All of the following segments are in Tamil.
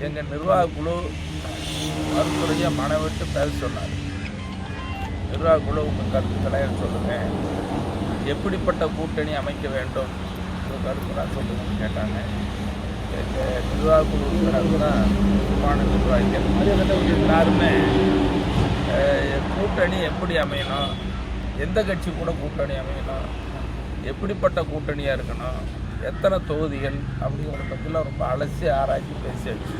எங்கள் நிர்வாக குழு மருத்துவரையை மனவிட்டு பேச சொன்னார். நிர்வாக குழு உங்கள் கருத்துக்களை சொல்லுங்கள், எப்படிப்பட்ட கூட்டணி அமைக்க வேண்டும் உங்கள் கருத்துலாம் சொல்லுங்கன்னு கேட்டாங்க. எங்கள் நிர்வாக குழு உறுப்பினர்கள் முக்கியமான நிர்வாகிகள் எல்லாருமே கூட்டணி எப்படி அமையணும், எந்த கட்சி கூட கூட்டணி அமையணும், எப்படிப்பட்ட கூட்டணியாக இருக்கணும், எத்தனை தொகுதிகள் அப்படிங்கிறத பற்றிலாம் ரொம்ப அலசி ஆராய்ச்சி பேசியாச்சு.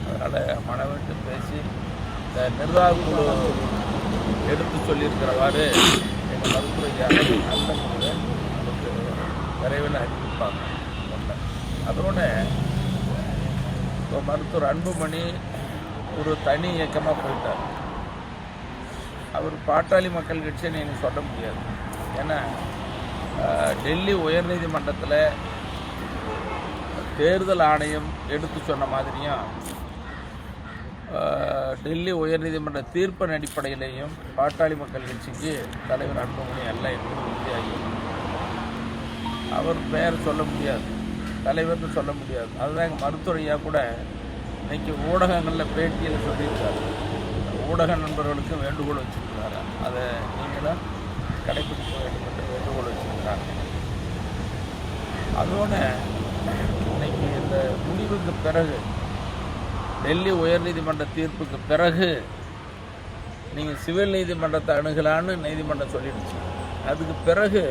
அதனால் மனவிட்டு பேசி இந்த நிர்வாக குழு எடுத்து சொல்லியிருக்கிறவாறு எங்கள் மருத்துவ நல்ல முறையில் நமக்கு விரைவில் அறிவிப்பாங்க. அதோட இப்போ மருத்துவர் அன்புமணி ஒரு தனி இயக்கமாக போயிட்டார். அவர் பாட்டாளி மக்கள் கட்சின்னு எனக்கு சொல்ல முடியாது. ஏன்னா டெல்லி உயர்நீதிமன்றத்தில் தேர்தல் ஆணையம் எடுத்து சொன்ன மாதிரியும் டெல்லி உயர்நீதிமன்ற தீர்ப்பின் அடிப்படையிலேயும் பாட்டாளி மக்கள் கட்சிக்கு தலைவர் அன்புமணி அல்ல என்பது உறுதியாகி அவர் பெயர் சொல்ல முடியாது, தலைவர்னு சொல்ல முடியாது. அதுதான் எங்கள் மருத்துவரையாக கூட இன்றைக்கி ஊடகங்களில் பேட்டியில் சொல்லியிருக்காரு. ஊடக நண்பர்களுக்கும் வேண்டுகோள் வச்சுருக்கிறாரு, அதை நீங்களும் கடைபிடிக்க வேண்டும் என்று வேண்டுகோள் வச்சுருக்கிறாங்க. அதோட இன்னைக்கு இந்த முடிவுக்கு பிறகு, டெல்லி உயர்நீதிமன்ற தீர்ப்புக்கு பிறகு நீங்கள் சிவில் நீதிமன்றத்தை அணுகலான்னு நீதிமன்றம் சொல்லிடுச்சு. அதுக்கு பிறகு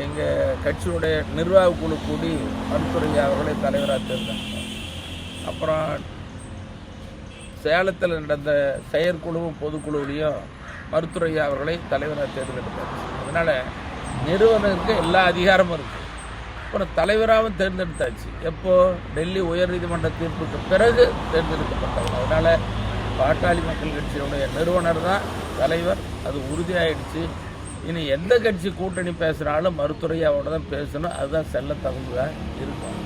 எங்கள் கட்சியுடைய நிர்வாக குழு கூடி மருத்துவரை அவர்களை தலைவராக தேர்ந்தெடுத்தாங்க. அப்புறம் சேலத்தில் நடந்த செயற்குழுவும் பொதுக்குழுவிலையும் மருத்துவரை அவர்களை தலைவராக தேர்ந்தெடுத்தாங்க. அதனால் நிறுவனருக்கு எல்லா அதிகாரமும் இருக்குது. அப்புறம் தலைவராகவும் தேர்ந்தெடுத்தாச்சு. எப்போது? டெல்லி உயர்நீதிமன்ற தீர்ப்புக்கு பிறகு தேர்ந்தெடுக்கப்பட்டவர். அதனால் பாட்டாளி மக்கள் கட்சியினுடைய நிறுவனர் தான் தலைவர், அது உறுதியாகிடுச்சு. இனி எந்த கட்சி கூட்டணி பேசுனாலும் மருத்துவரையாவோட தான் பேசணும், அதுதான் செல்ல தகுந்ததாக இருக்கும்.